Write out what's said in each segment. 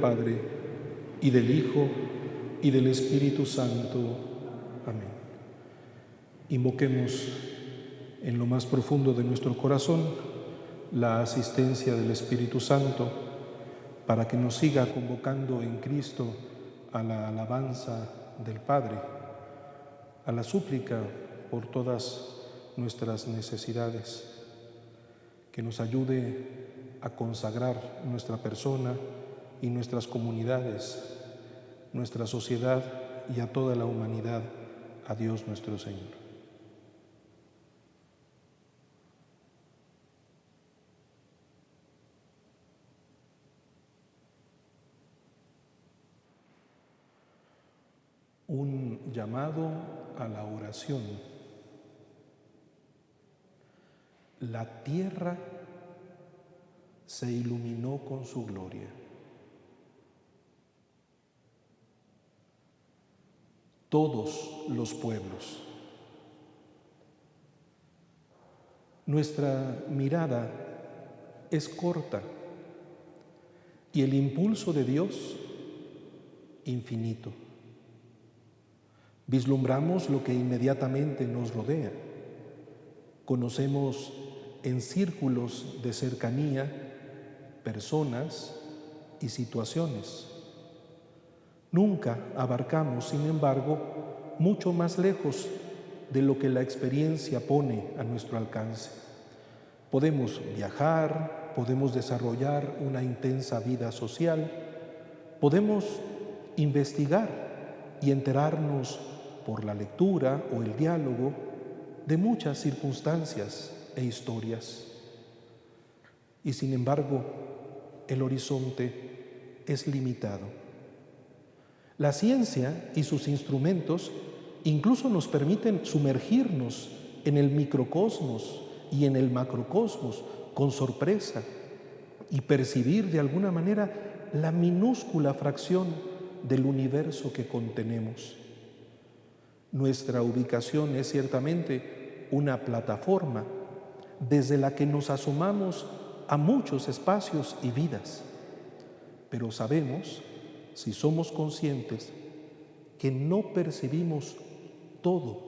Padre, y del Hijo, y del Espíritu Santo. Amén. Invoquemos en lo más profundo de nuestro corazón la asistencia del Espíritu Santo para que nos siga convocando en Cristo a la alabanza del Padre, a la súplica por todas nuestras necesidades, que nos ayude a consagrar nuestra persona y nuestras comunidades, nuestra sociedad y a toda la humanidad a Dios nuestro Señor. Un llamado a la oración. La tierra se iluminó con su gloria. Todos los pueblos. Nuestra mirada es corta y el impulso de Dios infinito. Vislumbramos lo que inmediatamente nos rodea. Conocemos en círculos de cercanía personas y situaciones. Nunca abarcamos, sin embargo, mucho más lejos de lo que la experiencia pone a nuestro alcance. Podemos viajar, podemos desarrollar una intensa vida social, podemos investigar y enterarnos por la lectura o el diálogo de muchas circunstancias e historias. Y sin embargo, el horizonte es limitado. La ciencia y sus instrumentos incluso nos permiten sumergirnos en el microcosmos y en el macrocosmos con sorpresa y percibir de alguna manera la minúscula fracción del universo que contenemos. Nuestra ubicación es ciertamente una plataforma desde la que nos asomamos a muchos espacios y vidas, pero sabemos, si somos conscientes, que no percibimos todo,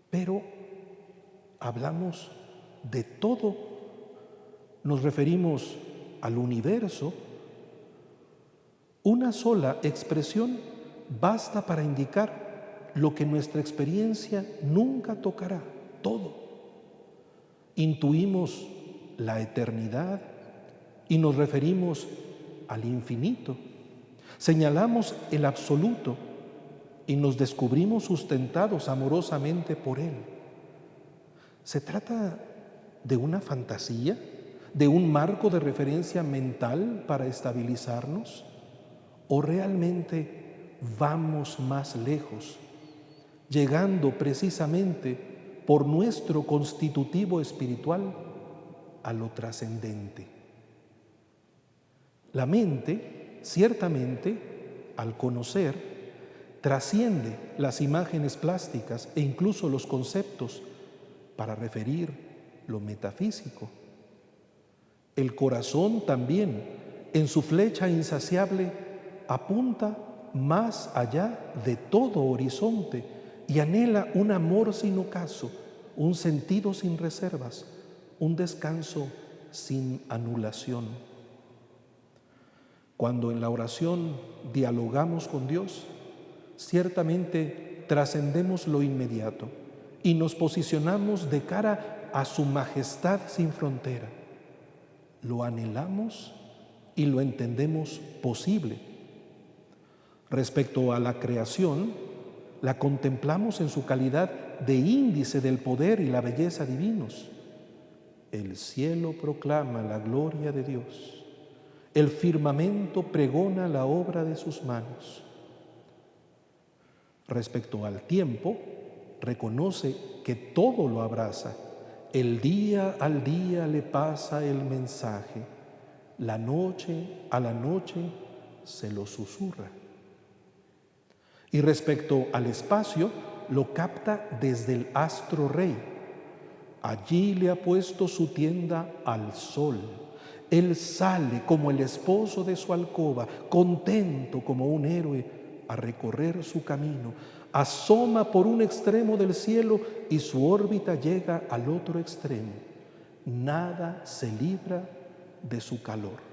pero hablamos de todo, nos referimos al universo. Una sola expresión basta para indicar lo que nuestra experiencia nunca tocará, todo. Intuimos la eternidad y nos referimos al infinito. Señalamos el absoluto y nos descubrimos sustentados amorosamente por él. ¿Se trata de una fantasía? ¿De un marco de referencia mental para estabilizarnos? ¿O realmente vamos más lejos, llegando precisamente por nuestro constitutivo espiritual a lo trascendente? La mente, ciertamente, al conocer, trasciende las imágenes plásticas e incluso los conceptos para referir lo metafísico. El corazón también, en su flecha insaciable, apunta más allá de todo horizonte y anhela un amor sin ocaso, un sentido sin reservas, un descanso sin anulación. Cuando en la oración dialogamos con Dios, ciertamente trascendemos lo inmediato y nos posicionamos de cara a su majestad sin frontera. Lo anhelamos y lo entendemos posible. Respecto a la creación, la contemplamos en su calidad de índice del poder y la belleza divinos. El cielo proclama la gloria de Dios. El firmamento pregona la obra de sus manos. Respecto al tiempo, reconoce que todo lo abraza. El día al día le pasa el mensaje. La noche a la noche se lo susurra. Y respecto al espacio, lo capta desde el astro rey. Allí le ha puesto su tienda al sol. Él sale como el esposo de su alcoba, contento como un héroe a recorrer su camino. Asoma por un extremo del cielo y su órbita llega al otro extremo. Nada se libra de su calor.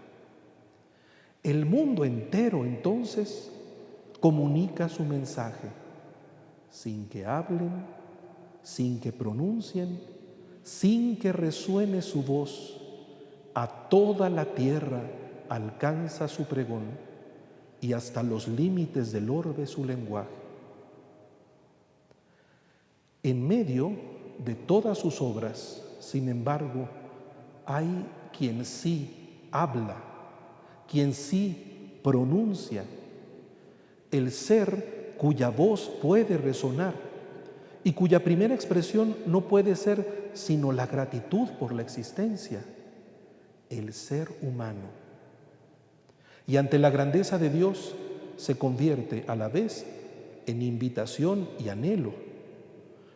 El mundo entero entonces comunica su mensaje, sin que hablen, sin que pronuncien, sin que resuene su voz. A toda la tierra alcanza su pregón y hasta los límites del orbe su lenguaje. En medio de todas sus obras, sin embargo, hay quien sí habla, quien sí pronuncia, el ser cuya voz puede resonar y cuya primera expresión no puede ser sino la gratitud por la existencia, el ser humano. Y ante la grandeza de Dios se convierte a la vez en invitación y anhelo.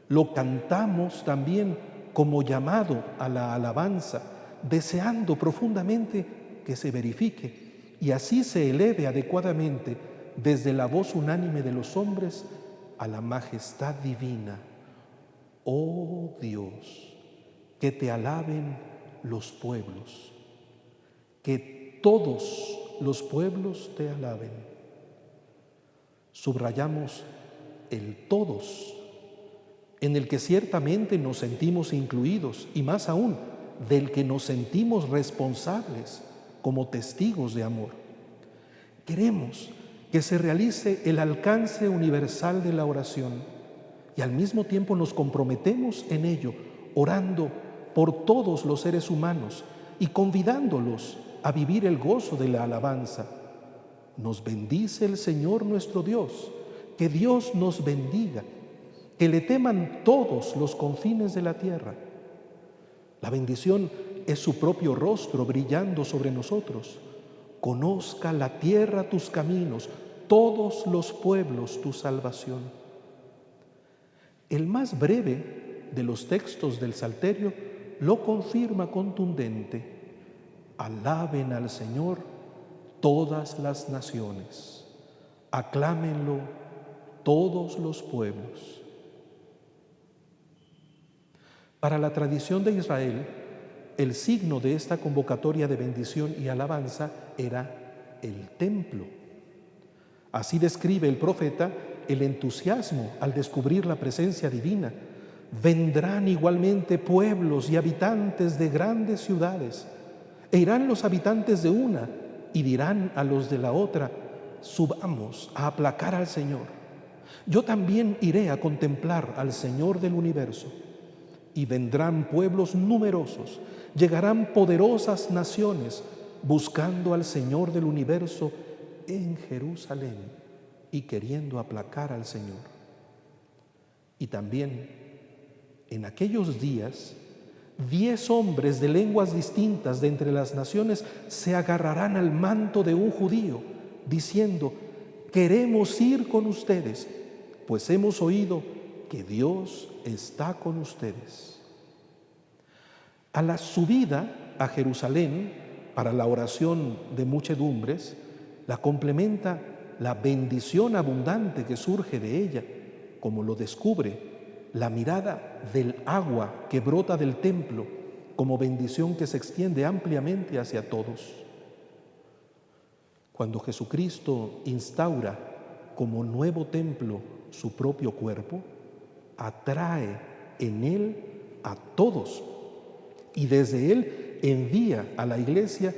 Lo cantamos también como llamado a la alabanza, deseando profundamente que se verifique y así se eleve adecuadamente desde la voz unánime de los hombres a la majestad divina. Oh Dios, que te alaben los pueblos, que todos los pueblos te alaben. Subrayamos el todos, en el que ciertamente nos sentimos incluidos y más aún, del que nos sentimos responsables como testigos de amor. Queremos que se realice el alcance universal de la oración y al mismo tiempo nos comprometemos en ello, orando por todos los seres humanos y convidándolos a vivir el gozo de la alabanza. Nos bendice el Señor nuestro Dios, que Dios nos bendiga, que le teman todos los confines de la tierra. La bendición es su propio rostro brillando sobre nosotros. Conozca la tierra tus caminos, todos los pueblos tu salvación. El más breve de los textos del Salterio lo confirma contundente. Alaben al Señor todas las naciones, aclámenlo todos los pueblos. Para la tradición de Israel, el signo de esta convocatoria de bendición y alabanza era el templo. Así describe el profeta el entusiasmo al descubrir la presencia divina. Vendrán igualmente pueblos y habitantes de grandes ciudades, e irán los habitantes de una y dirán a los de la otra: subamos a aplacar al Señor. Yo también iré a contemplar al Señor del universo. Y vendrán pueblos numerosos, llegarán poderosas naciones buscando al Señor del universo en Jerusalén y queriendo aplacar al Señor. Y también en aquellos días 10 hombres de lenguas distintas de entre las naciones se agarrarán al manto de un judío, diciendo: queremos ir con ustedes, pues hemos oído que Dios está con ustedes. A la subida a Jerusalén para la oración de muchedumbres, la complementa la bendición abundante que surge de ella, como lo descubre la mirada del agua que brota del templo, como bendición que se extiende ampliamente hacia todos. Cuando Jesucristo instaura como nuevo templo su propio cuerpo, atrae en él a todos y desde él envía a la Iglesia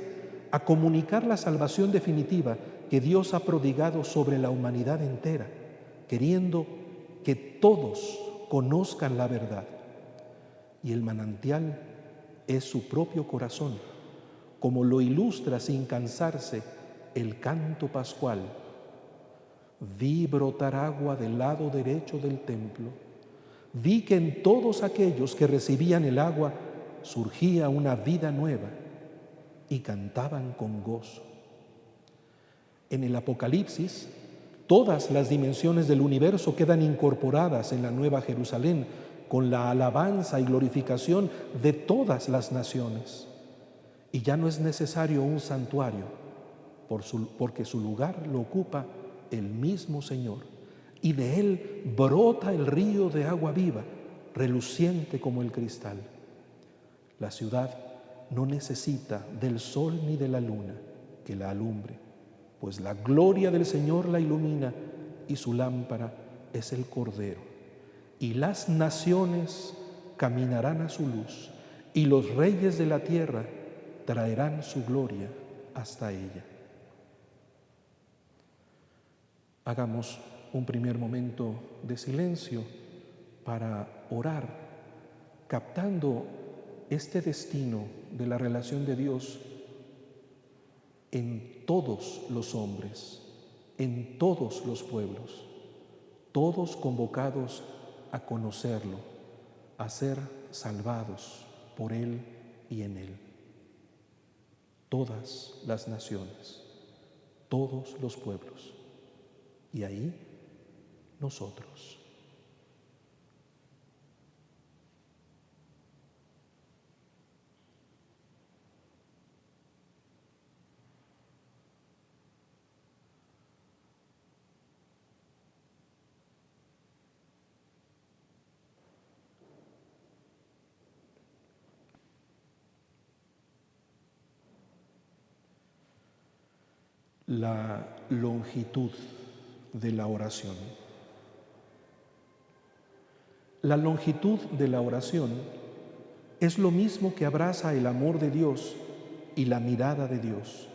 a comunicar la salvación definitiva que Dios ha prodigado sobre la humanidad entera, queriendo que todos conozcan la verdad. Y el manantial es su propio corazón, como lo ilustra sin cansarse el canto pascual. Vi brotar agua del lado derecho del templo. Vi que en todos aquellos que recibían el agua surgía una vida nueva y cantaban con gozo. En el Apocalipsis, todas las dimensiones del universo quedan incorporadas en la Nueva Jerusalén con la alabanza y glorificación de todas las naciones. y ya no es necesario un santuario, porque su lugar lo ocupa el mismo Señor, y de él brota el río de agua viva, reluciente como el cristal. La ciudad no necesita del sol ni de la luna que la alumbre, pues la gloria del Señor la ilumina y su lámpara es el Cordero. Y las naciones caminarán a su luz, y los reyes de la tierra traerán su gloria hasta ella. Hagamos un primer momento de silencio para orar, captando este destino de la relación de Dios en todos los hombres, en todos los pueblos, todos convocados a conocerlo, a ser salvados por Él y en Él. Todas las naciones, todos los pueblos, y ahí nosotros. La longitud de la oración. La longitud de la oración es lo mismo que abraza el amor de Dios y la mirada de Dios.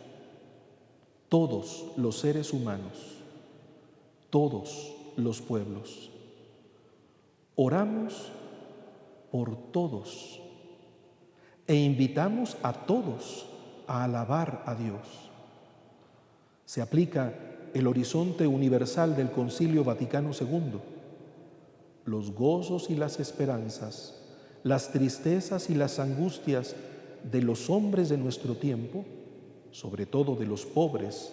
Todos los seres humanos, todos los pueblos, oramos por todos e invitamos a todos a alabar a Dios. Se aplica el horizonte universal del Concilio Vaticano II. Los gozos y las esperanzas, las tristezas y las angustias de los hombres de nuestro tiempo, sobre todo de los pobres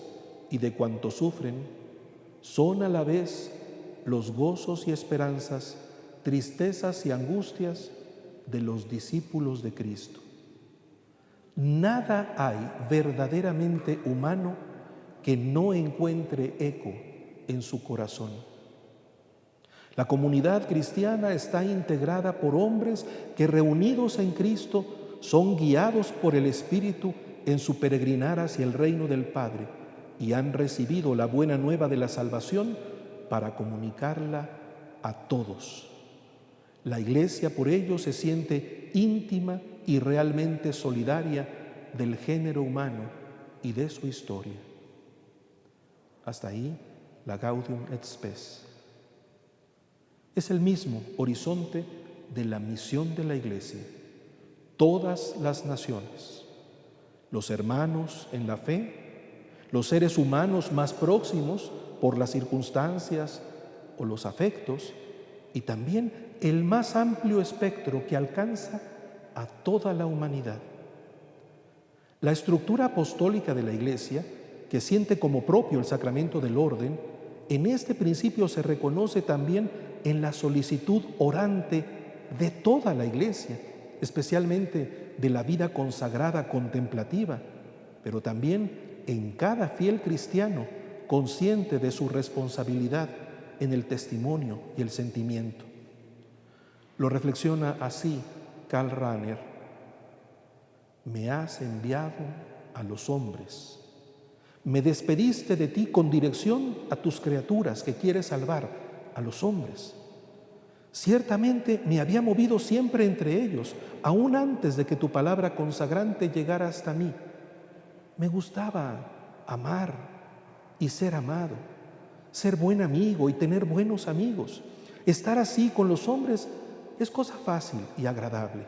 y de cuantos sufren, son a la vez los gozos y esperanzas, tristezas y angustias de los discípulos de Cristo. Nada hay verdaderamente humano que no encuentre eco en su corazón. La comunidad cristiana está integrada por hombres que, reunidos en Cristo, son guiados por el Espíritu en su peregrinar hacia el reino del Padre y han recibido la buena nueva de la salvación para comunicarla a todos. La Iglesia por ello se siente íntima y realmente solidaria del género humano y de su historia. Hasta ahí la Gaudium et Spes. Es el mismo horizonte de la misión de la Iglesia. Todas las naciones, los hermanos en la fe, los seres humanos más próximos por las circunstancias o los afectos, y también el más amplio espectro que alcanza a toda la humanidad. La estructura apostólica de la Iglesia, que siente como propio el sacramento del orden, en este principio se reconoce también en la solicitud orante de toda la Iglesia, especialmente de la vida consagrada contemplativa, pero también en cada fiel cristiano consciente de su responsabilidad en el testimonio y el sentimiento. Lo reflexiona así Karl Rahner: me has enviado a los hombres. Me despediste de ti con dirección a tus criaturas que quieres salvar, a los hombres. Ciertamente me había movido siempre entre ellos, aún antes de que tu palabra consagrante llegara hasta mí. Me gustaba amar y ser amado, ser buen amigo y tener buenos amigos. Estar así con los hombres es cosa fácil y agradable.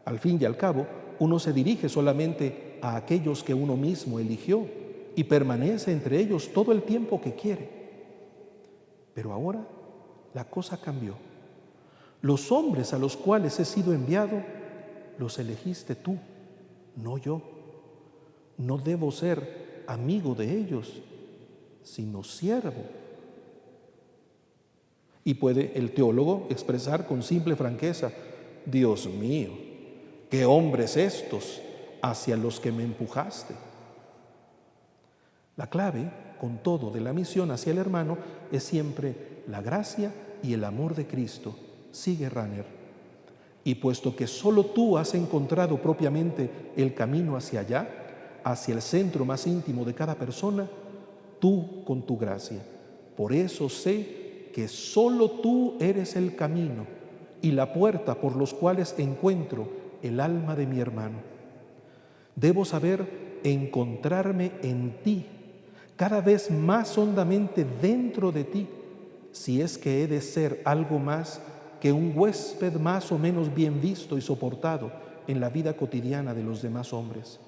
Al fin y al cabo, uno se dirige solamente a aquellos que uno mismo eligió y permanece entre ellos todo el tiempo que quiere. Pero ahora la cosa cambió. Los hombres a los cuales he sido enviado, los elegiste tú, no yo. No debo ser amigo de ellos, sino siervo. Y puede el teólogo expresar con simple franqueza: Dios mío, qué hombres estos, hacia los que me empujaste. La clave, con todo, de la misión hacia el hermano es siempre la gracia y el amor de Cristo. Sigue Rahner. Y puesto que solo tú has encontrado propiamente el camino hacia allá, hacia el centro más íntimo de cada persona, tú con tu gracia. Por eso sé que solo tú eres el camino y la puerta por los cuales encuentro el alma de mi hermano. Debo saber encontrarme en ti, cada vez más hondamente dentro de ti, si es que he de ser algo más que un huésped más o menos bien visto y soportado en la vida cotidiana de los demás hombres.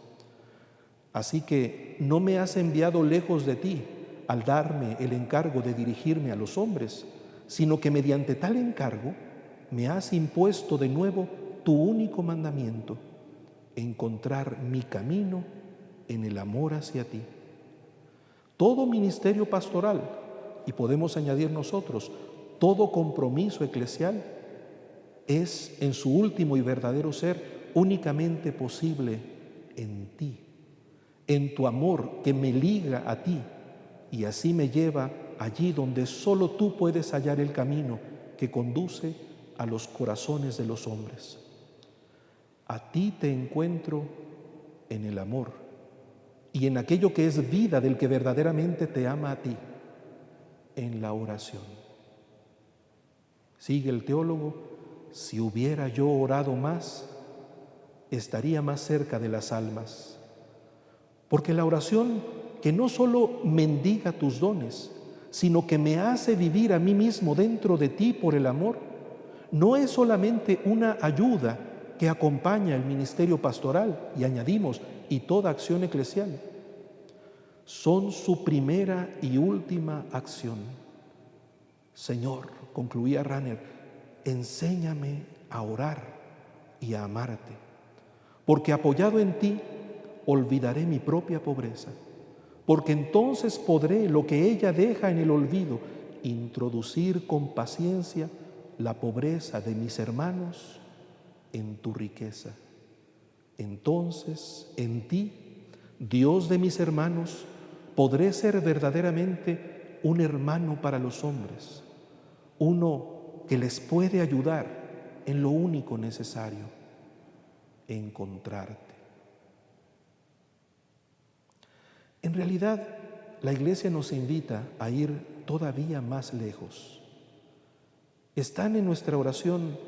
Así que no me has enviado lejos de ti al darme el encargo de dirigirme a los hombres, sino que mediante tal encargo me has impuesto de nuevo tu único mandamiento: encontrar mi camino en el amor hacia ti. Todo ministerio pastoral, y podemos añadir nosotros, todo compromiso eclesial, es en su último y verdadero ser únicamente posible en ti, en tu amor que me liga a ti y así me lleva allí donde solo tú puedes hallar el camino que conduce a los corazones de los hombres. A ti te encuentro en el amor y en aquello que es vida del que verdaderamente te ama a ti, en la oración. Sigue el teólogo: si hubiera yo orado más, estaría más cerca de las almas. Porque la oración, que no solo mendiga tus dones, sino que me hace vivir a mí mismo dentro de ti por el amor, no es solamente una ayuda que acompaña el ministerio pastoral, y añadimos, y toda acción eclesial. Son su primera y última acción. Señor, concluía Rahner, enséñame a orar y a amarte, porque apoyado en ti olvidaré mi propia pobreza, porque entonces podré, lo que ella deja en el olvido, introducir con paciencia la pobreza de mis hermanos en tu riqueza. Entonces, en ti, Dios de mis hermanos, podré ser verdaderamente un hermano para los hombres, uno que les puede ayudar en lo único necesario: encontrarte. En realidad, la Iglesia nos invita a ir todavía más lejos. Están en nuestra oración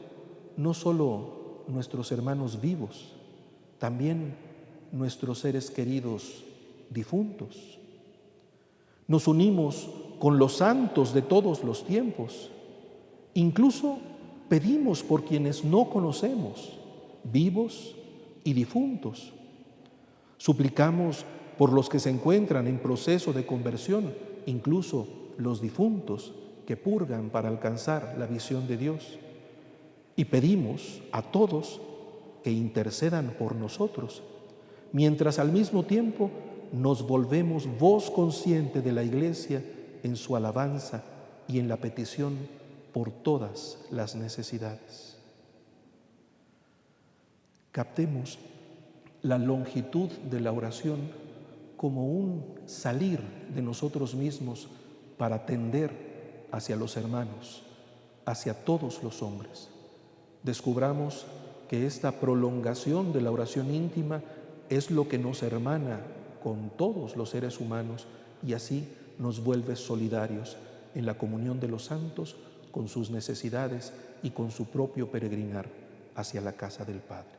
no solo nuestros hermanos vivos, también nuestros seres queridos difuntos. Nos unimos con los santos de todos los tiempos. Incluso pedimos por quienes no conocemos, vivos y difuntos. Suplicamos por los que se encuentran en proceso de conversión, incluso los difuntos que purgan para alcanzar la visión de Dios. Y pedimos a todos que intercedan por nosotros, mientras al mismo tiempo nos volvemos voz consciente de la Iglesia en su alabanza y en la petición por todas las necesidades. Captemos la longitud de la oración como un salir de nosotros mismos para tender hacia los hermanos, hacia todos los hombres. Descubramos que esta prolongación de la oración íntima es lo que nos hermana con todos los seres humanos y así nos vuelve solidarios en la comunión de los santos con sus necesidades y con su propio peregrinar hacia la casa del Padre.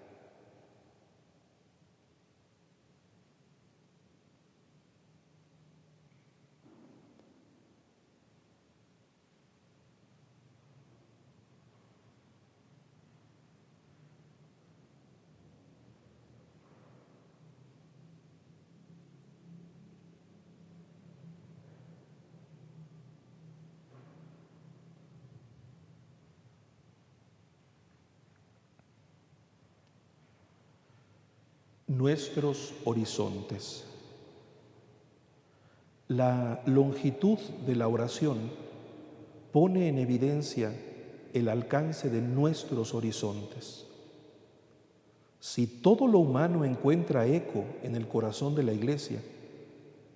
Nuestros horizontes. La longitud de la oración pone en evidencia el alcance de nuestros horizontes. Si todo lo humano encuentra eco en el corazón de la Iglesia,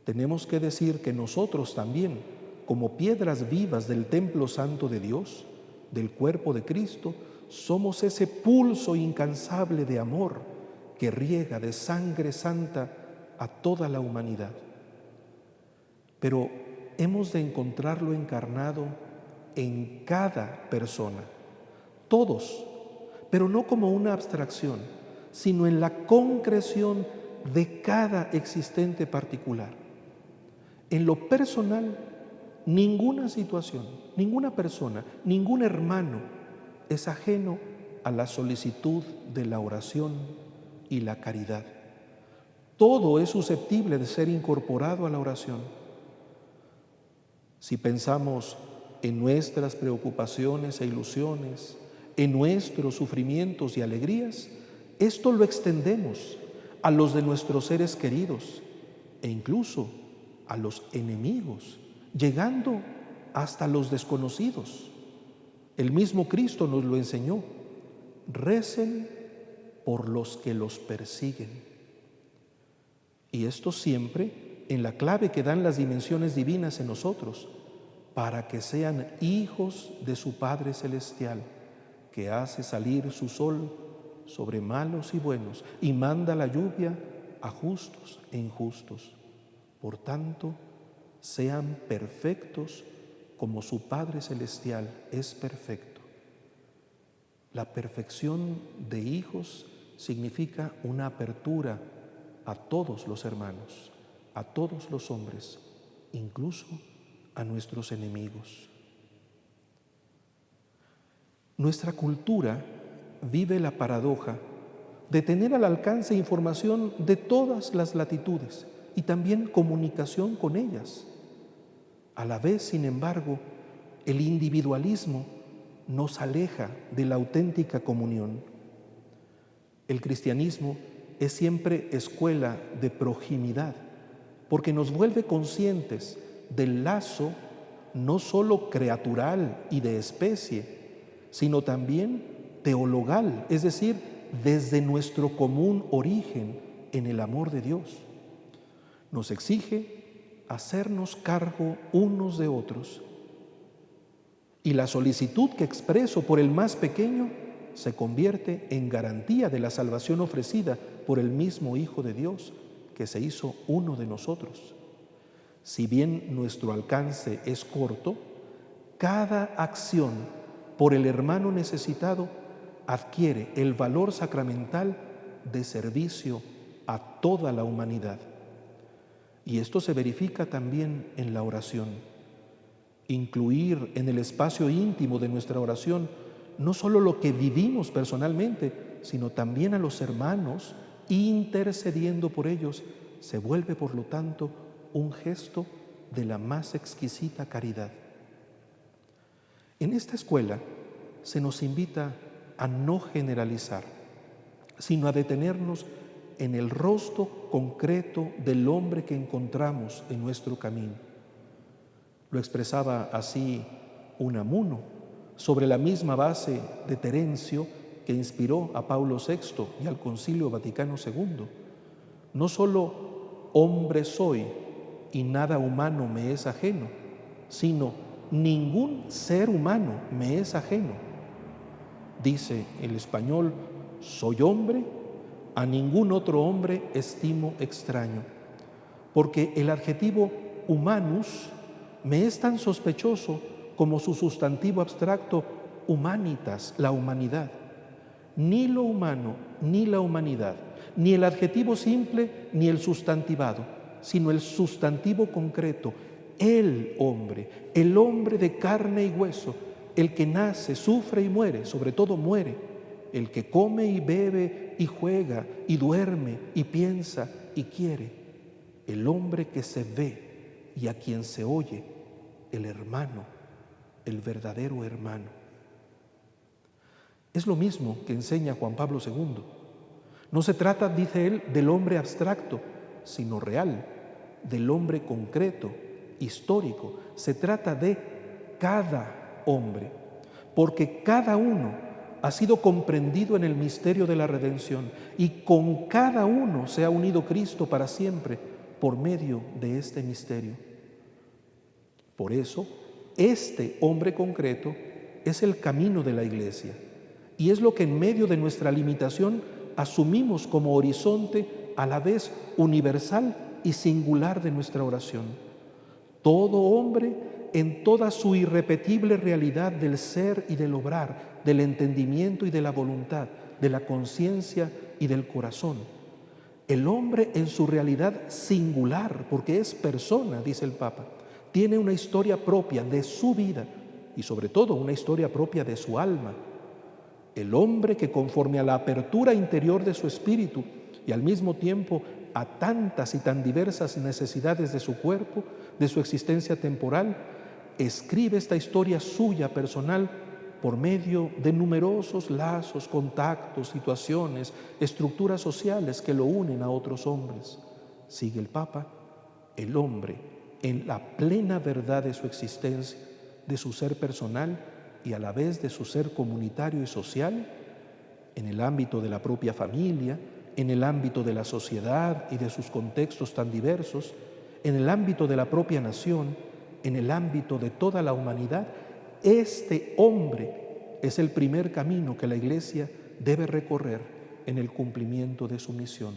tenemos que decir que nosotros también, como piedras vivas del templo santo de Dios, del cuerpo de Cristo, somos ese pulso incansable de amor que riega de sangre santa a toda la humanidad. Pero hemos de encontrarlo encarnado en cada persona, todos, pero no como una abstracción, sino en la concreción de cada existente particular. En lo personal, ninguna situación, ninguna persona, ningún hermano es ajeno a la solicitud de la oración y la caridad. Todo es susceptible de ser incorporado a la oración. Si pensamos en nuestras preocupaciones e ilusiones, en nuestros sufrimientos y alegrías, esto lo extendemos a los de nuestros seres queridos e incluso a los enemigos, llegando hasta los desconocidos. El mismo Cristo nos lo enseñó. Recen por los que los persiguen. Y esto siempre en la clave que dan las dimensiones divinas en nosotros, para que sean hijos de su Padre Celestial, que hace salir su sol sobre malos y buenos y manda la lluvia a justos e injustos. Por tanto, sean perfectos como su Padre Celestial es perfecto. La perfección de hijos significa una apertura a todos los hermanos, a todos los hombres, incluso a nuestros enemigos. Nuestra cultura vive la paradoja de tener al alcance información de todas las latitudes y también comunicación con ellas. A la vez, sin embargo, el individualismo nos aleja de la auténtica comunión. El cristianismo es siempre escuela de proximidad, porque nos vuelve conscientes del lazo no solo creatural y de especie, sino también teologal, es decir, desde nuestro común origen en el amor de Dios. Nos exige hacernos cargo unos de otros, y la solicitud que expreso por el más pequeño se convierte en garantía de la salvación ofrecida por el mismo Hijo de Dios, que se hizo uno de nosotros. Si bien nuestro alcance es corto, cada acción por el hermano necesitado adquiere el valor sacramental de servicio a toda la humanidad. Y esto se verifica también en la oración. Incluir en el espacio íntimo de nuestra oración no solo lo que vivimos personalmente, sino también a los hermanos, intercediendo por ellos, se vuelve, por lo tanto, un gesto de la más exquisita caridad. En esta escuela se nos invita a no generalizar, sino a detenernos en el rostro concreto del hombre que encontramos en nuestro camino. Lo expresaba así Unamuno, sobre la misma base de Terencio que inspiró a Pablo VI y al Concilio Vaticano II. No solo hombre soy y nada humano me es ajeno, sino ningún ser humano me es ajeno. Dice el español, soy hombre, a ningún otro hombre estimo extraño, porque el adjetivo humanus me es tan sospechoso como su sustantivo abstracto humanitas, la humanidad. Ni lo humano, ni la humanidad, ni el adjetivo simple, ni el sustantivado, sino el sustantivo concreto, el hombre de carne y hueso, el que nace, sufre y muere, sobre todo muere, el que come y bebe y juega y duerme y piensa y quiere, el hombre que se ve y a quien se oye, el hermano, el verdadero hermano. Es lo mismo que enseña Juan Pablo II. No se trata, dice él, del hombre abstracto, sino real, del hombre concreto, histórico. Se trata de cada hombre, porque cada uno ha sido comprendido en el misterio de la redención y con cada uno se ha unido Cristo para siempre por medio de este misterio. Por eso, este hombre concreto es el camino de la Iglesia y es lo que en medio de nuestra limitación asumimos como horizonte a la vez universal y singular de nuestra oración. Todo hombre en toda su irrepetible realidad del ser y del obrar, del entendimiento y de la voluntad, de la conciencia y del corazón. El hombre en su realidad singular, porque es persona, dice el Papa, tiene una historia propia de su vida y sobre todo una historia propia de su alma. El hombre que conforme a la apertura interior de su espíritu y al mismo tiempo a tantas y tan diversas necesidades de su cuerpo, de su existencia temporal, escribe esta historia suya personal por medio de numerosos lazos, contactos, situaciones, estructuras sociales que lo unen a otros hombres. Sigue el Papa, el hombre en la plena verdad de su existencia, de su ser personal y a la vez de su ser comunitario y social, en el ámbito de la propia familia, en el ámbito de la sociedad y de sus contextos tan diversos, en el ámbito de la propia nación, en el ámbito de toda la humanidad. Este hombre es el primer camino que la Iglesia debe recorrer en el cumplimiento de su misión.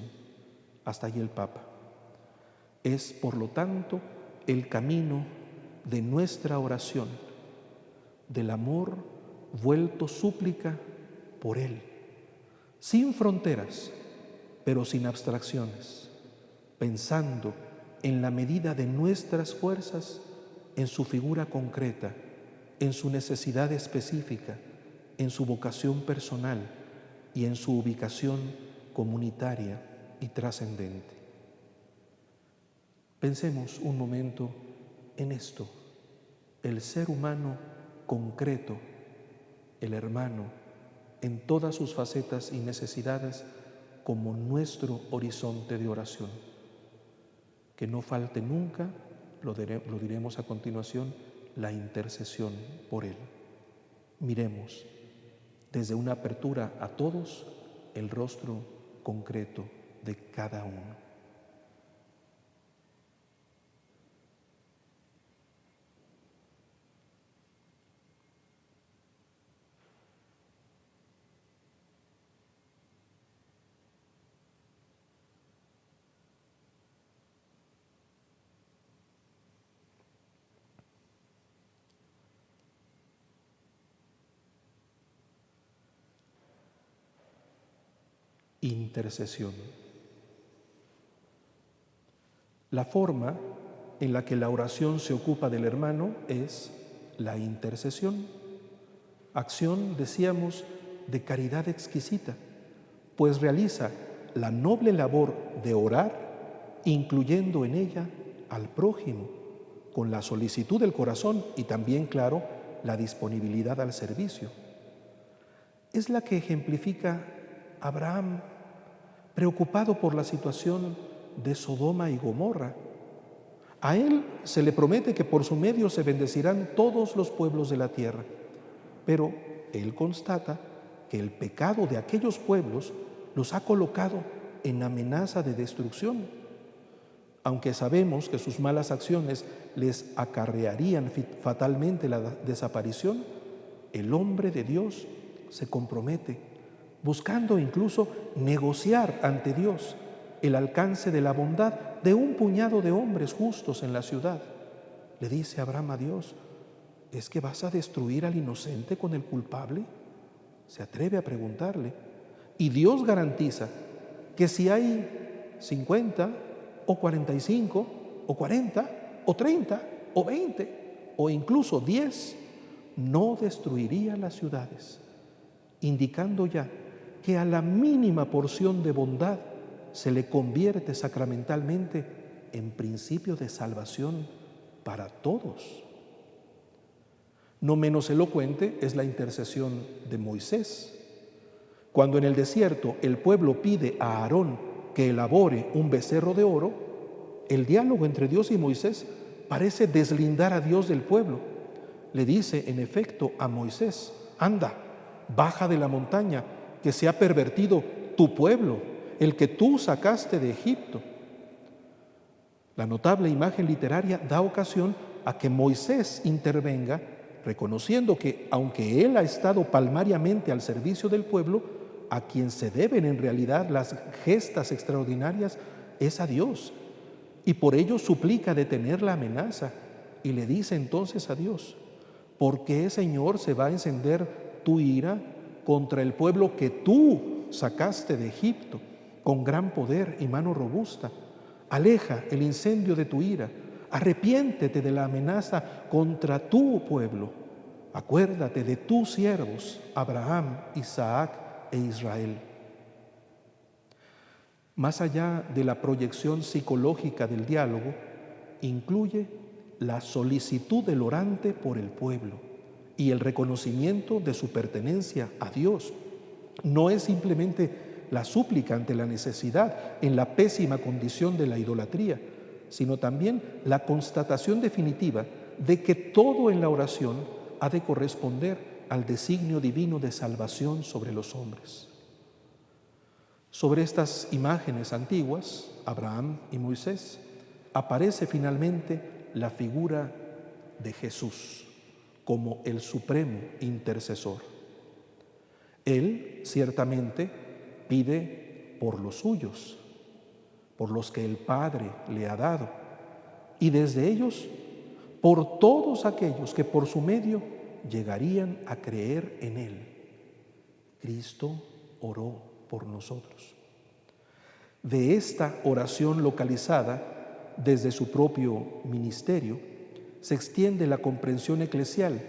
Hasta allí el Papa. Es, por lo tanto, el camino de nuestra oración, del amor vuelto súplica por Él, sin fronteras, pero sin abstracciones, pensando en la medida de nuestras fuerzas, en su figura concreta, en su necesidad específica, en su vocación personal y en su ubicación comunitaria y trascendente. Pensemos un momento en esto, el ser humano concreto, el hermano, en todas sus facetas y necesidades, como nuestro horizonte de oración. Que no falte nunca, lo diremos a continuación, la intercesión por Él. Miremos desde una apertura a todos el rostro concreto de cada uno. Intercesión. La forma en la que la oración se ocupa del hermano es la intercesión. Acción, decíamos, de caridad exquisita, pues realiza la noble labor de orar, incluyendo en ella al prójimo, con la solicitud del corazón y también, claro, la disponibilidad al servicio. Es la que ejemplifica Abraham, preocupado por la situación de Sodoma y Gomorra. A él se le promete que por su medio se bendecirán todos los pueblos de la tierra, pero él constata que el pecado de aquellos pueblos los ha colocado en amenaza de destrucción. Aunque sabemos que sus malas acciones les acarrearían fatalmente la desaparición, el hombre de Dios se compromete, buscando incluso negociar ante Dios el alcance de la bondad de un puñado de hombres justos en la ciudad. Le dice Abraham a Dios: ¿es que vas a destruir al inocente con el culpable? Se atreve a preguntarle. Y Dios garantiza que si hay 50 o 45 o 40 o 30 o 20 o incluso 10, no destruiría las ciudades, indicando ya que a la mínima porción de bondad se le convierte sacramentalmente en principio de salvación para todos. No menos elocuente es la intercesión de Moisés. Cuando en el desierto el pueblo pide a Aarón que elabore un becerro de oro, el diálogo entre Dios y Moisés parece deslindar a Dios del pueblo. Le dice en efecto a Moisés: anda, baja de la montaña, que se ha pervertido tu pueblo, el que tú sacaste de Egipto. La notable imagen literaria da ocasión a que Moisés intervenga, reconociendo que, aunque él ha estado palmariamente al servicio del pueblo, a quien se deben en realidad las gestas extraordinarias es a Dios, y por ello suplica detener la amenaza, y le dice entonces a Dios: ¿por qué, Señor, se va a encender tu ira contra el pueblo que tú sacaste de Egipto con gran poder y mano robusta? Aleja el incendio de tu ira, arrepiéntete de la amenaza contra tu pueblo. Acuérdate de tus siervos, Abraham, Isaac e Israel. Más allá de la proyección psicológica del diálogo, incluye la solicitud del orante por el pueblo y el reconocimiento de su pertenencia a Dios. No es simplemente la súplica ante la necesidad en la pésima condición de la idolatría, sino también la constatación definitiva de que todo en la oración ha de corresponder al designio divino de salvación sobre los hombres. Sobre estas imágenes antiguas, Abraham y Moisés, aparece finalmente la figura de Jesús como el supremo intercesor. Él ciertamente pide por los suyos, por los que el Padre le ha dado, y desde ellos por todos aquellos que por su medio llegarían a creer en Él. Cristo oró por nosotros. De esta oración localizada desde su propio ministerio, se extiende la comprensión eclesial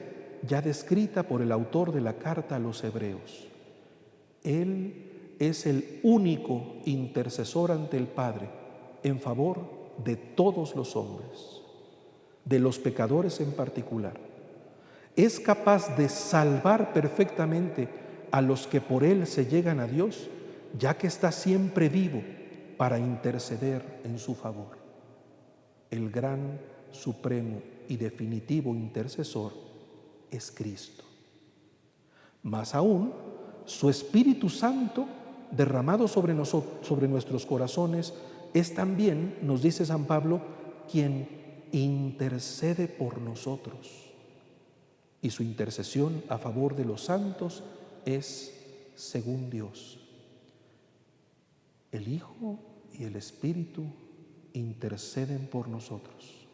ya descrita por el autor de la carta a los Hebreos. Él es el único intercesor ante el Padre en favor de todos los hombres, de los pecadores en particular. Es capaz de salvar perfectamente a los que por Él se llegan a Dios, ya que está siempre vivo para interceder en su favor. El gran, supremo y definitivo intercesor es Cristo. Más aún, su Espíritu Santo, derramado sobre nuestros corazones, es también, nos dice San Pablo, quien intercede por nosotros. Y su intercesión a favor de los santos es según Dios. El Hijo y el Espíritu interceden por nosotros.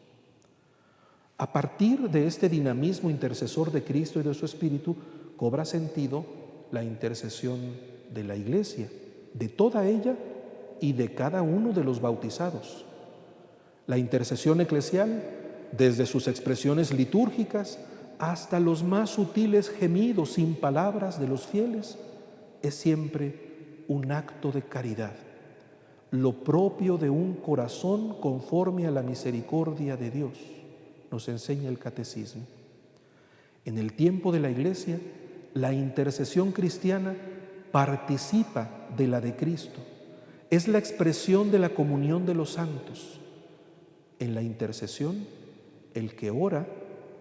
A partir de este dinamismo intercesor de Cristo y de su Espíritu, cobra sentido la intercesión de la Iglesia, de toda ella y de cada uno de los bautizados. La intercesión eclesial, desde sus expresiones litúrgicas hasta los más sutiles gemidos sin palabras de los fieles, es siempre un acto de caridad, lo propio de un corazón conforme a la misericordia de Dios, nos enseña el Catecismo. En el tiempo de la Iglesia, la intercesión cristiana participa de la de Cristo, es la expresión de la comunión de los santos. En la intercesión, el que ora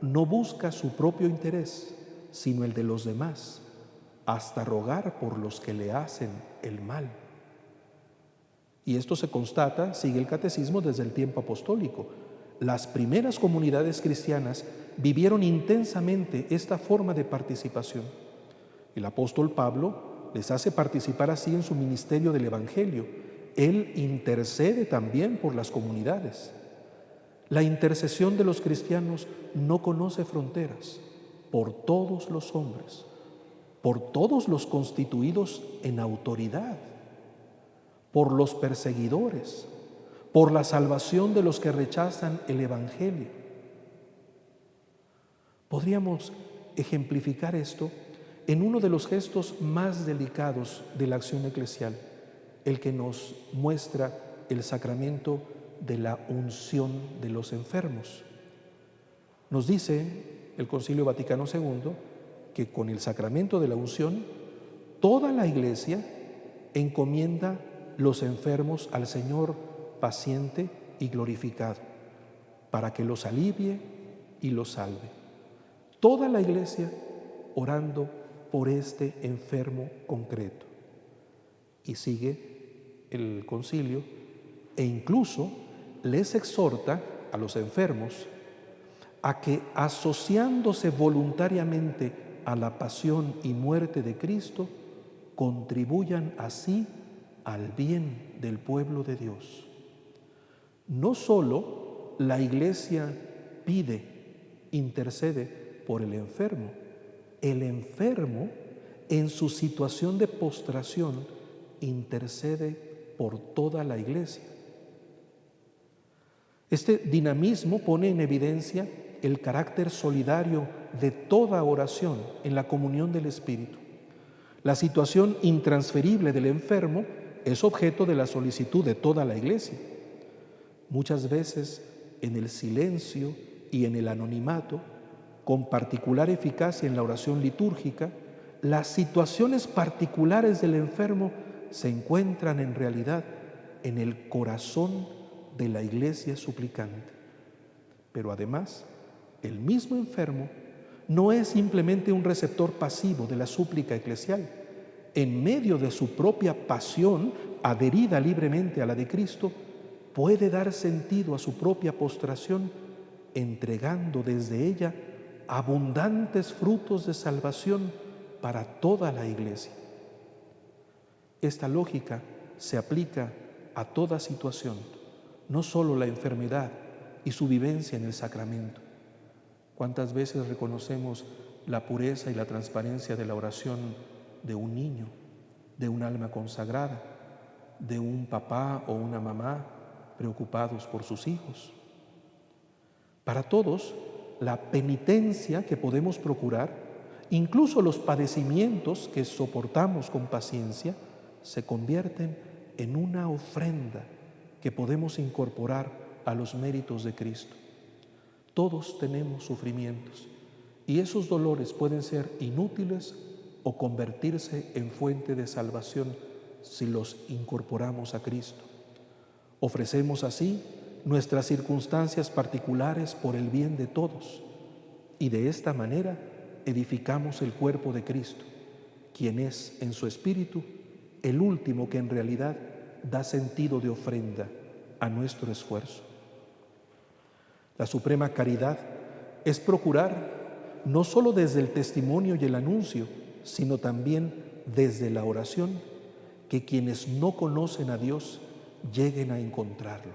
no busca su propio interés, sino el de los demás, hasta rogar por los que le hacen el mal. Y esto se constata, sigue el Catecismo, desde el tiempo apostólico. Las primeras comunidades cristianas vivieron intensamente esta forma de participación. El apóstol Pablo les hace participar así en su ministerio del Evangelio. Él intercede también por las comunidades. La intercesión de los cristianos no conoce fronteras, por todos los hombres, por todos los constituidos en autoridad, por los perseguidores, por la salvación de los que rechazan el Evangelio. Podríamos ejemplificar esto en uno de los gestos más delicados de la acción eclesial, el que nos muestra el sacramento de la unción de los enfermos. Nos dice el Concilio Vaticano II que con el sacramento de la unción, toda la Iglesia encomienda los enfermos al Señor paciente y glorificado, para que los alivie y los salve. Toda la Iglesia orando por este enfermo concreto. Y sigue el concilio e incluso les exhorta a los enfermos a que, asociándose voluntariamente a la pasión y muerte de Cristo, contribuyan así al bien del pueblo de Dios. No solo la Iglesia pide, intercede por el enfermo en su situación de postración intercede por toda la Iglesia. Este dinamismo pone en evidencia el carácter solidario de toda oración en la comunión del Espíritu. La situación intransferible del enfermo es objeto de la solicitud de toda la Iglesia. Muchas veces en el silencio y en el anonimato, con particular eficacia en la oración litúrgica, las situaciones particulares del enfermo se encuentran en realidad en el corazón de la Iglesia suplicante. Pero además, el mismo enfermo no es simplemente un receptor pasivo de la súplica eclesial. En medio de su propia pasión, adherida libremente a la de Cristo, puede dar sentido a su propia postración, entregando desde ella abundantes frutos de salvación para toda la Iglesia. Esta lógica se aplica a toda situación, no solo la enfermedad y su vivencia en el sacramento. ¿Cuántas veces reconocemos la pureza y la transparencia de la oración de un niño, de un alma consagrada, de un papá o una mamá preocupados por sus hijos? Para todos, la penitencia que podemos procurar, incluso los padecimientos que soportamos con paciencia, se convierten en una ofrenda que podemos incorporar a los méritos de Cristo. Todos tenemos sufrimientos y esos dolores pueden ser inútiles o convertirse en fuente de salvación si los incorporamos a Cristo. Ofrecemos así nuestras circunstancias particulares por el bien de todos y de esta manera edificamos el cuerpo de Cristo, quien es en su espíritu el último que en realidad da sentido de ofrenda a nuestro esfuerzo. La suprema caridad es procurar, no solo desde el testimonio y el anuncio, sino también desde la oración, que quienes no conocen a Dios lleguen a encontrarlo.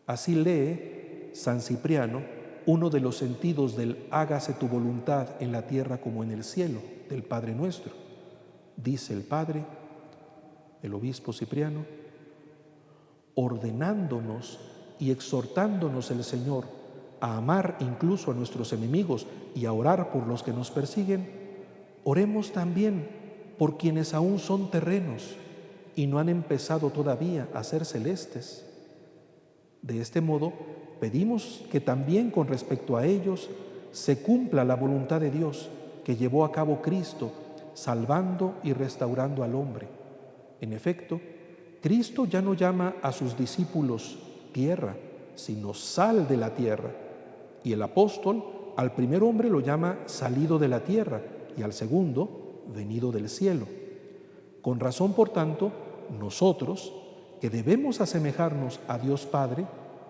Así lee San Cipriano uno de los sentidos del hágase tu voluntad en la tierra como en el cielo, del Padre Nuestro. Dice el Padre, el obispo Cipriano, ordenándonos y exhortándonos el Señor a amar incluso a nuestros enemigos y a orar por los que nos persiguen, oremos también por quienes aún son terrenos y no han empezado todavía a ser celestes. De este modo, pedimos que también con respecto a ellos se cumpla la voluntad de Dios que llevó a cabo Cristo, salvando y restaurando al hombre. En efecto, Cristo ya no llama a sus discípulos tierra, sino sal de la tierra. Y el apóstol al primer hombre lo llama salido de la tierra y al segundo venido del cielo. Con razón, por tanto, nosotros, que debemos asemejarnos a Dios Padre,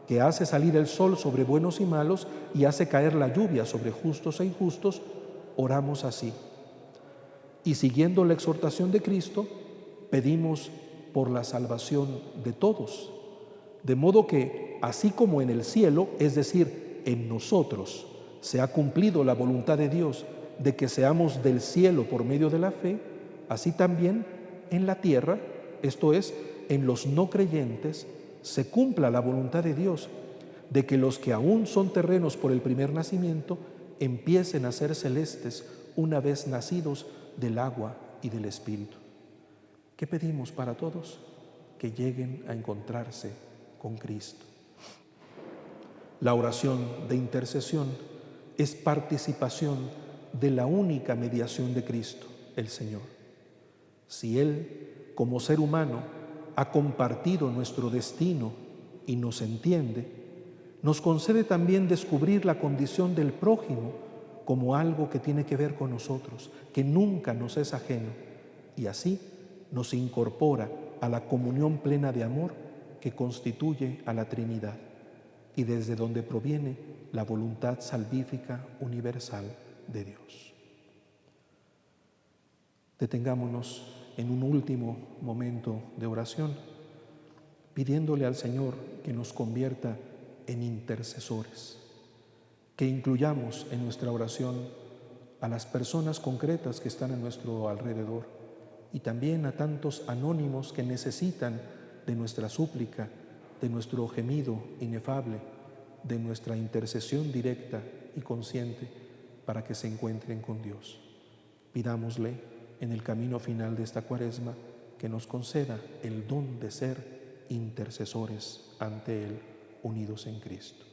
que hace salir el sol sobre buenos y malos y hace caer la lluvia sobre justos e injustos, oramos así. Y siguiendo la exhortación de Cristo, pedimos por la salvación de todos, de modo que, así como en el cielo, es decir, en nosotros, se ha cumplido la voluntad de Dios de que seamos del cielo por medio de la fe, así también en la tierra, esto es, en los no creyentes, se cumpla la voluntad de Dios de que los que aún son terrenos por el primer nacimiento empiecen a ser celestes una vez nacidos del agua y del Espíritu. ¿Qué pedimos para todos? Que lleguen a encontrarse con Cristo. La oración de intercesión es participación de la única mediación de Cristo, el Señor. Si Él, como ser humano, ha compartido nuestro destino y nos entiende, nos concede también descubrir la condición del prójimo como algo que tiene que ver con nosotros, que nunca nos es ajeno, y así nos incorpora a la comunión plena de amor que constituye a la Trinidad y desde donde proviene la voluntad salvífica universal de Dios. Detengámonos en un último momento de oración, pidiéndole al Señor que nos convierta en intercesores, que incluyamos en nuestra oración a las personas concretas que están a nuestro alrededor y también a tantos anónimos que necesitan de nuestra súplica, de nuestro gemido inefable, de nuestra intercesión directa y consciente para que se encuentren con Dios. Pidámosle en el camino final de esta Cuaresma que nos conceda el don de ser intercesores ante Él, unidos en Cristo.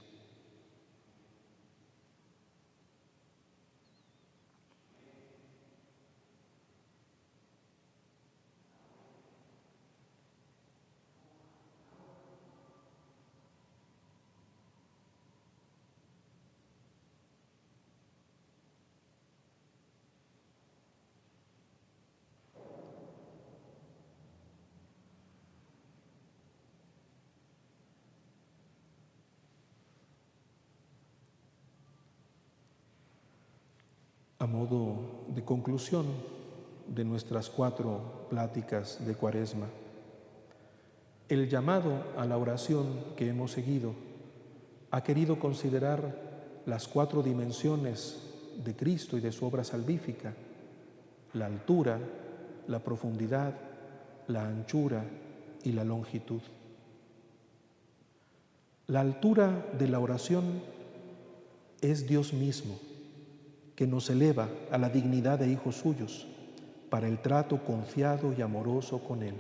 A modo de conclusión de nuestras 4 pláticas de Cuaresma, el llamado a la oración que hemos seguido ha querido considerar las 4 dimensiones de Cristo y de su obra salvífica: la altura, la profundidad, la anchura y la longitud. La altura de la oración es Dios mismo, que nos eleva a la dignidad de hijos suyos para el trato confiado y amoroso con Él.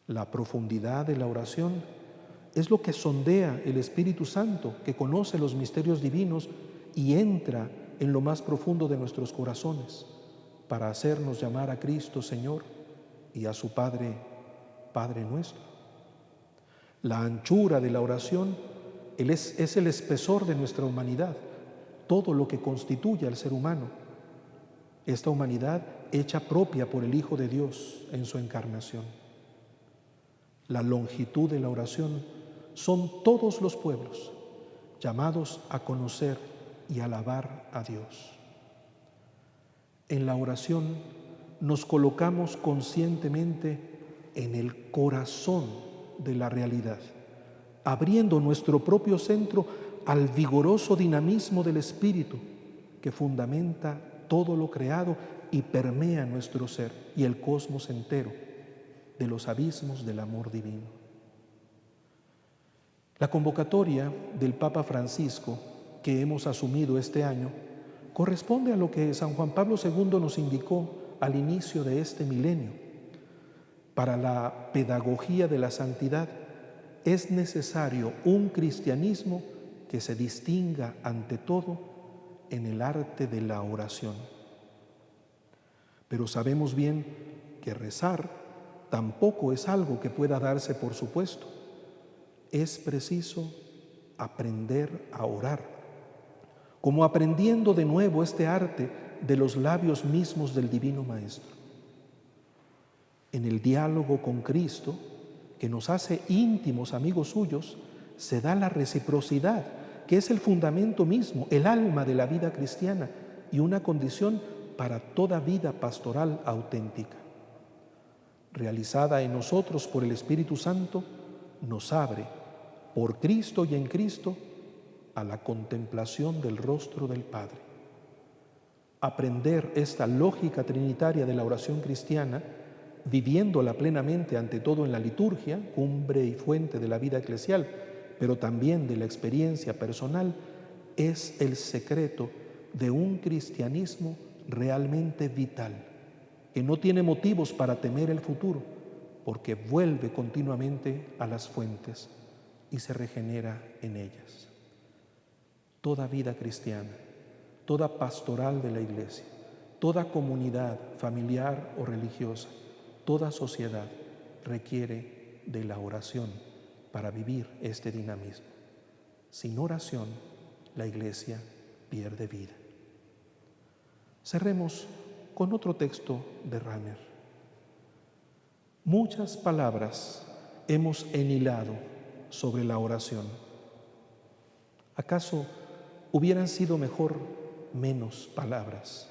La profundidad de la oración es lo que sondea el Espíritu Santo, que conoce los misterios divinos y entra en lo más profundo de nuestros corazones para hacernos llamar a Cristo Señor y a su Padre, Padre nuestro. La anchura de la oración es el espesor de nuestra humanidad, todo lo que constituye al ser humano, esta humanidad hecha propia por el Hijo de Dios en su encarnación. La longitud de la oración son todos los pueblos llamados a conocer y alabar a Dios. En la oración nos colocamos conscientemente en el corazón de la realidad, abriendo nuestro propio centro al vigoroso dinamismo del Espíritu que fundamenta todo lo creado y permea nuestro ser y el cosmos entero de los abismos del amor divino. La convocatoria del Papa Francisco que hemos asumido este año corresponde a lo que San Juan Pablo II nos indicó al inicio de este milenio. Para la pedagogía de la santidad es necesario un cristianismo que se distinga ante todo en el arte de la oración. Pero sabemos bien que rezar tampoco es algo que pueda darse por supuesto. Es preciso aprender a orar, como aprendiendo de nuevo este arte de los labios mismos del Divino Maestro. En el diálogo con Cristo, que nos hace íntimos amigos suyos, se da la reciprocidad, que es el fundamento mismo, el alma de la vida cristiana y una condición para toda vida pastoral auténtica. Realizada en nosotros por el Espíritu Santo, nos abre, por Cristo y en Cristo, a la contemplación del rostro del Padre. Aprender esta lógica trinitaria de la oración cristiana, viviéndola plenamente ante todo en la liturgia, cumbre y fuente de la vida eclesial, pero también de la experiencia personal, es el secreto de un cristianismo realmente vital, que no tiene motivos para temer el futuro, porque vuelve continuamente a las fuentes y se regenera en ellas. Toda vida cristiana, toda pastoral de la Iglesia, toda comunidad familiar o religiosa, toda sociedad requiere de la oración para vivir este dinamismo. Sin oración, la Iglesia pierde vida. Cerremos con otro texto de Rahner. Muchas palabras hemos enhilado sobre la oración. ¿Acaso hubieran sido mejor menos palabras?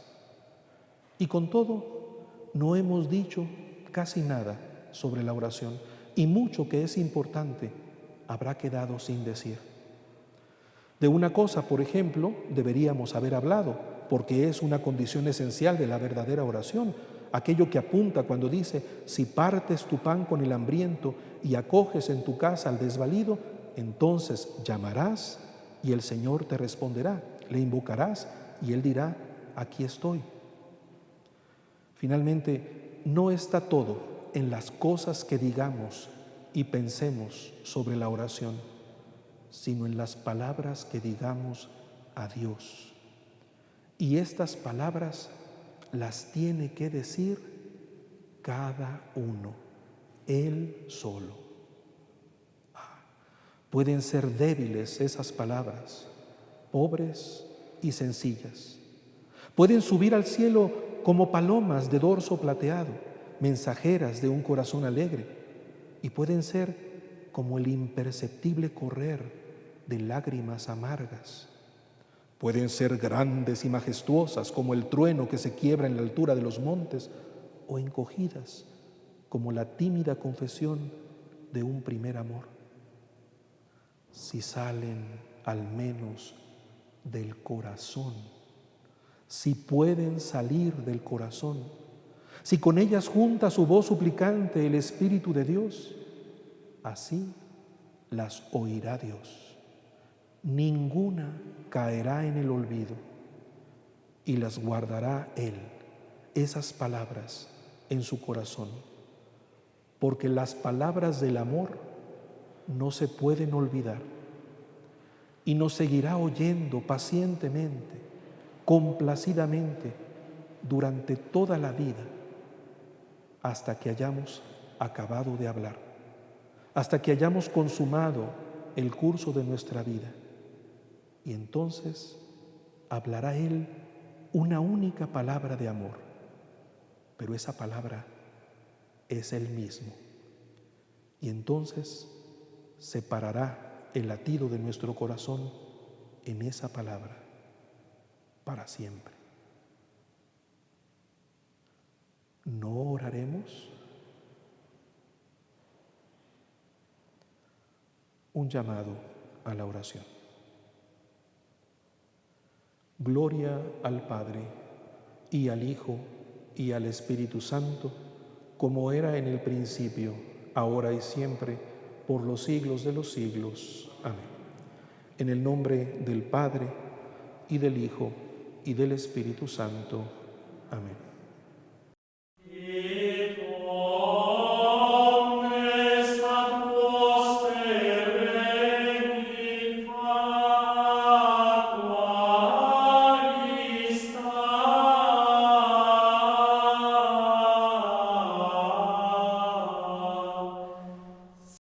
Y con todo, no hemos dicho casi nada sobre la oración, y mucho que es importante habrá quedado sin decir. De una cosa, por ejemplo, deberíamos haber hablado, porque es una condición esencial de la verdadera oración, aquello que apunta cuando dice: si partes tu pan con el hambriento y acoges en tu casa al desvalido, entonces llamarás y el Señor te responderá, le invocarás y Él dirá: aquí estoy. Finalmente, no está todo en las cosas que digamos y pensemos sobre la oración, sino en las palabras que digamos a Dios. Y estas palabras las tiene que decir cada uno, Él solo. Pueden ser débiles esas palabras, pobres y sencillas. Pueden subir al cielo como palomas de dorso plateado, mensajeras de un corazón alegre, y pueden ser como el imperceptible correr de lágrimas amargas. Pueden ser grandes y majestuosas como el trueno que se quiebra en la altura de los montes, o encogidas como la tímida confesión de un primer amor. Si salen al menos del corazón, si pueden salir del corazón, si con ellas junta su voz suplicante el Espíritu de Dios, así las oirá Dios. Ninguna caerá en el olvido y las guardará Él, esas palabras, en su corazón, porque las palabras del amor no se pueden olvidar y nos seguirá oyendo pacientemente, complacidamente, durante toda la vida, hasta que hayamos acabado de hablar, hasta que hayamos consumado el curso de nuestra vida. Y entonces hablará Él una única palabra de amor, pero esa palabra es Él mismo. Y entonces separará el latido de nuestro corazón en esa palabra para siempre. ¿No oraremos? Un llamado a la oración. Gloria al Padre, y al Hijo, y al Espíritu Santo, como era en el principio, ahora y siempre, por los siglos de los siglos. Amén. En el nombre del Padre, y del Hijo, y del Espíritu Santo. Amén.